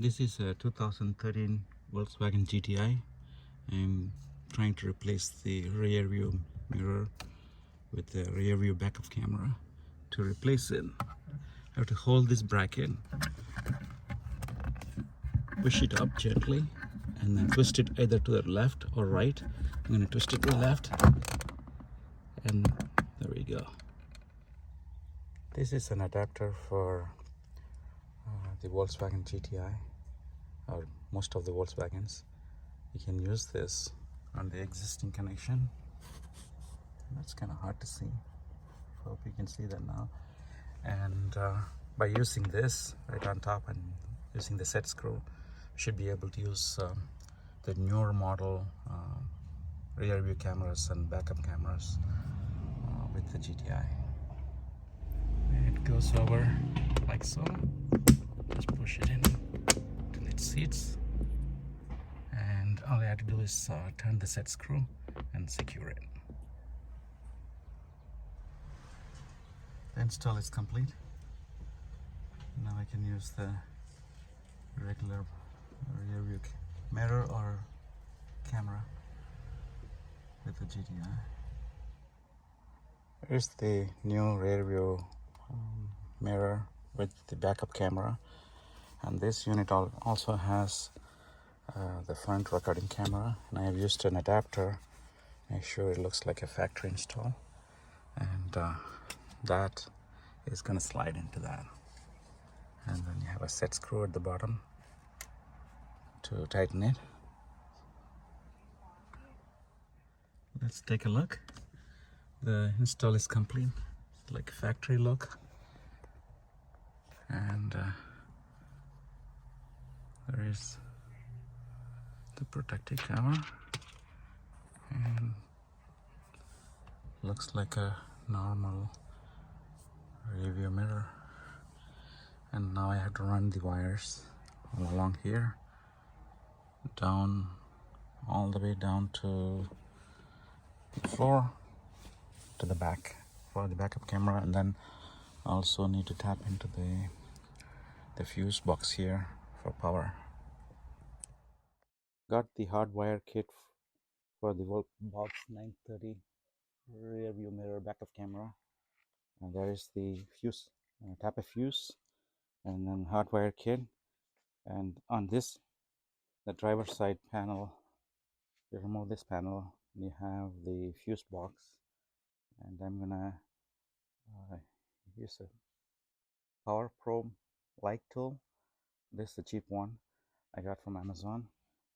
This is a 2013 Volkswagen GTI. I'm trying to replace the rear view mirror with the rear view backup camera. To replace it, I have to hold this bracket, push it up gently, and then twist it either to the left or right. I'm going to twist it to the left, and there we go. This is an adapter for the Volkswagen GTI, or most of the Volkswagens. You can use this on the existing connection. That's kind of hard to see. Hope you can see that now. And by using this right on top and using the set screw, you should be able to use the newer model rear view cameras and backup cameras with the GTI. It goes over like so. Just push it in till it seats, and all I have to do is turn the set screw and secure it. The install is complete. Now I can use the regular rear view mirror or camera with the GTI. Here's the new rear view mirror with the backup camera, and this unit also has the front recording camera, and I have used an adapter. Make sure it looks like a factory install, and that is going to slide into that. And then you have a set screw at the bottom to tighten it. Let's take a look. The install is complete. It's like a factory look, and there is the protective cover, and looks like a normal rear view mirror. And now I have to run the wires all along here, down all the way down to the floor, to the back for the backup camera, and then also need to tap into the fuse box here for power. Got the hardwire kit for the WOLFBOX G930 rear view mirror backup camera, and there is the fuse, tap a fuse, and then hardwire kit. And on this, the driver's side panel, you remove this panel and you have the fuse box. And I'm gonna use a power probe light tool. This is the cheap one I got from Amazon,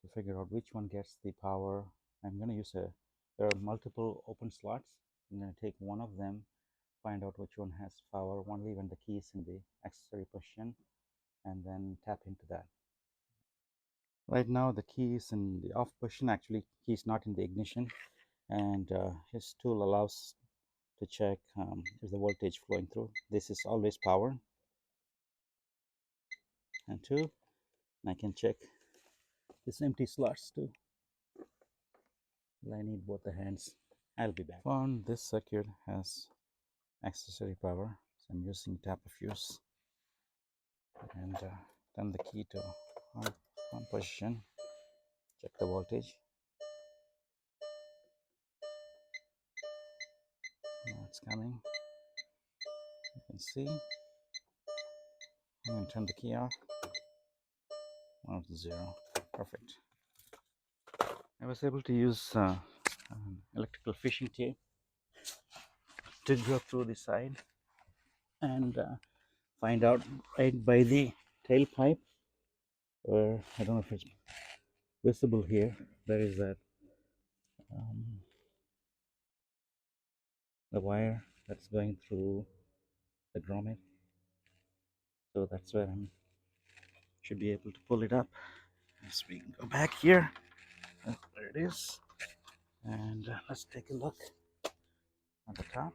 to figure out which one gets the power. I'm gonna use there are multiple open slots. I'm gonna take one of them, find out which one has power only when the key is in the accessory position, and then tap into that. Right now the key is in the off position. Actually, key is not in the ignition, and his tool allows to check is the voltage flowing through. This is always power, and two, and I can check this empty slots too. I need both the hands. I'll be back. Found this circuit has accessory power, so I'm using tap a fuse, and turn the key to on position. Check the voltage. Now it's coming. You can see. I'm going to turn the key off. 1 to 0. Perfect. I was able to use electrical fishing tape to go through the side and find out right by the tailpipe, or I don't know if it's visible here. There is that the wire that's going through the grommet, so that's where I should be able to pull it up. As we go back here, there it is, and let's take a look on the top.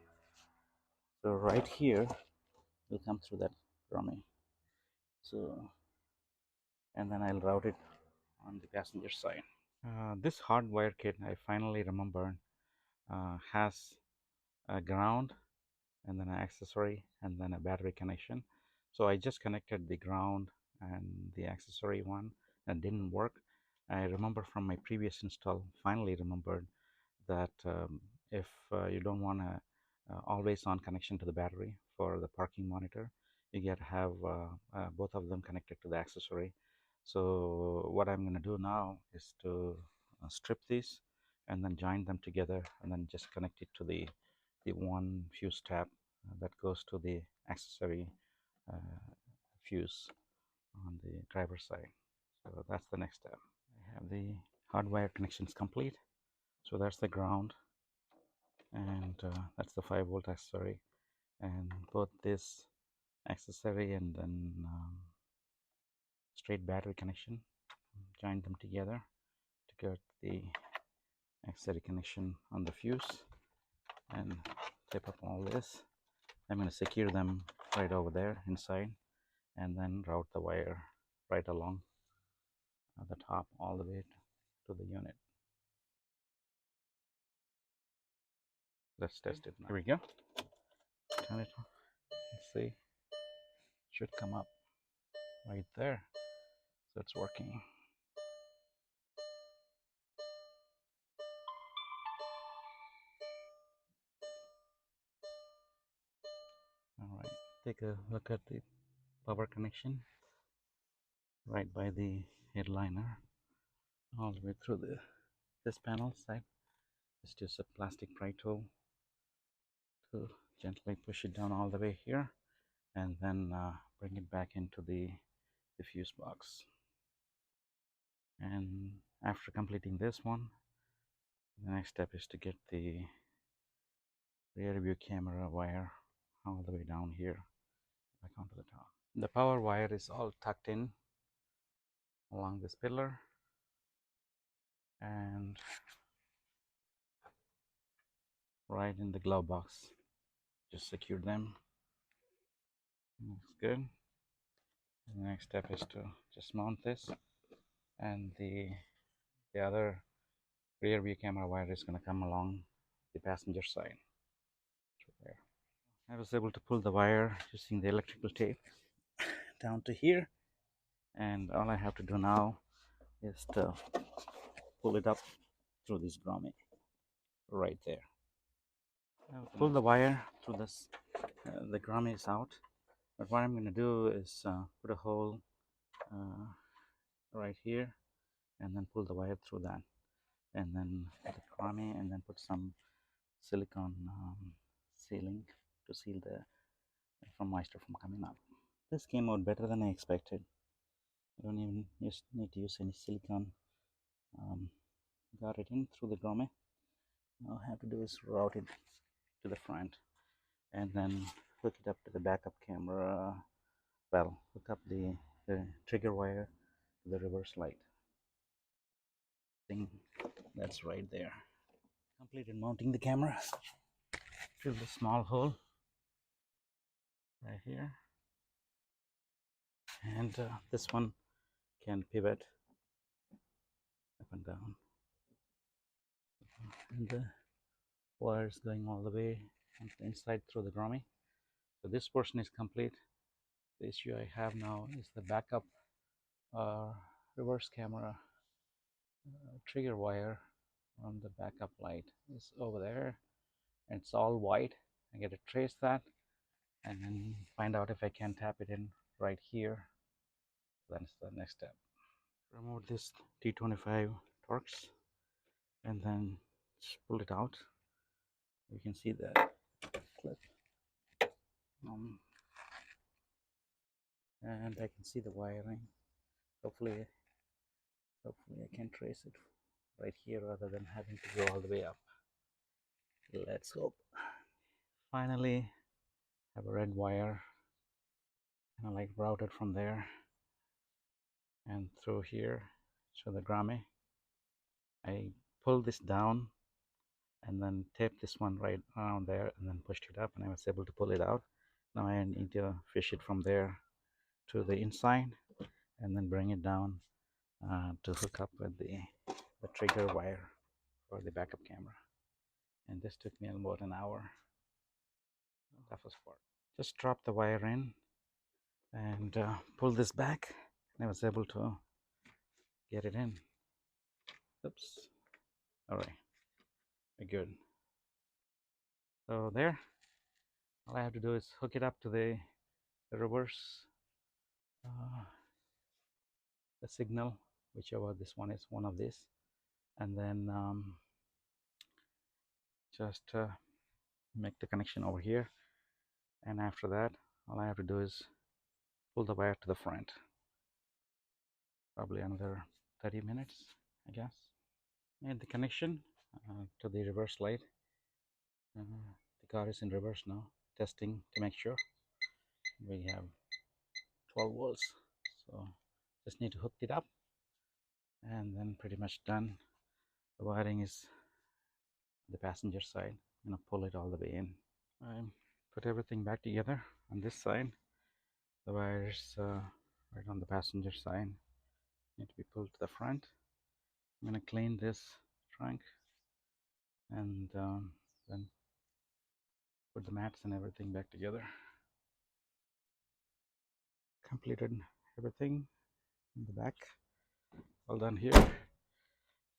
So right here will come through that grommet, so, and then I'll route it on the passenger side. This hardwire kit, I finally remembered, has a ground and then an accessory and then a battery connection. So I just connected the ground and the accessory one, and didn't work. I remember from my previous install, finally remembered that if you don't want a always on connection to the battery for the parking monitor, you get to have both of them connected to the accessory. So what I'm going to do now is to strip these and then join them together, and then just connect it to the one fuse tab that goes to the accessory fuse on the driver's side. So that's the next step. I have the hardwire connections complete. So that's the ground, and that's the 5-volt accessory, and both this accessory and then straight battery connection, join them together to get the accessory connection on the fuse, and tape up all this. I'm going to secure them right over there inside, and then route the wire right along at the top all the way to the unit. Let's test it now. Here we go. Turn it on. Let's see. It should come up right there. So it's working. All right. Take a look at the power connection right by the headliner, all the way through this panel side. Just use a plastic pry tool to gently push it down all the way here, and then bring it back into the fuse box. And after completing this one, the next step is to get the rear view camera wire all the way down here back onto the top. The power wire is all tucked in along this pillar, and right in the glove box. Just secure them. Looks good. The next step is to just mount this, and the other rear view camera wire is going to come along the passenger side. There. I was able to pull the wire using the electrical tape down to here, and all I have to do now is to pull it up through this grommet right there. I'll pull the wire through this. The grommet is out, but what I'm going to do is put a hole right here, and then pull the wire through that, and then put the grommet, and then put some silicone sealing to seal the from moisture from coming up. This came out better than I expected. I don't even need to use any silicone. Got it in through the grommet. All I have to do is route it to the front, and then hook it up to the backup camera. Well, hook up the trigger wire to the reverse light thing that's right there. Completed mounting the camera. Fill the small hole right here, and this one can pivot up and down, and the wires going all the way inside through the grommet. So this portion is complete. The issue I have now is the backup reverse camera trigger wire on the backup light is over there. It's all white. I get to trace that and then find out if I can tap it in right here. That's the next step. Remove this T25 Torx and then just pull it out. You can see the clip, and I can see the wiring. Hopefully I can trace it right here rather than having to go all the way up. Let's hope. Finally, have a red wire, kind of like routed from there and through here to the grommet. I pulled this down and then taped this one right around there, and then pushed it up, and I was able to pull it out. Now I need to fish it from there to the inside, and then bring it down to hook up with the trigger wire for the backup camera. And this took me about an hour. That was part. Just drop the wire in and pull this back, I was able to get it in. Oops. All right, very good. So there, all I have to do is hook it up to the reverse the signal, whichever this one is, one of these, and then just make the connection over here. And after that, all I have to do is pull the wire to the front. Probably another 30 minutes, I guess. Made the connection to the reverse light. The car is in reverse now, testing to make sure. We have 12 volts, so just need to hook it up and then pretty much done. The wiring is the passenger side. I'm gonna pull it all the way in. I put everything back together on this side. The wires right on the passenger side need to be pulled to the front. I'm gonna clean this trunk and then put the mats and everything back together. Completed everything in the back. All done here.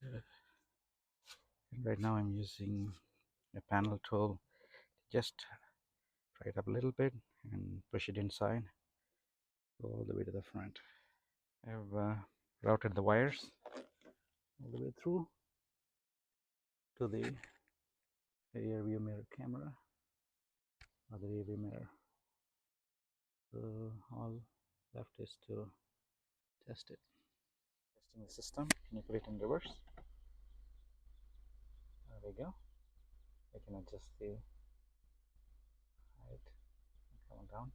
And right now I'm using a panel tool to just try it up a little bit and push it inside all the way to the front. I've routed the wires all the way through to the rear view mirror camera or the rear view mirror. So all left is to test it. Testing the system. Can you put it in reverse? There we go. I can adjust the height. Come on down.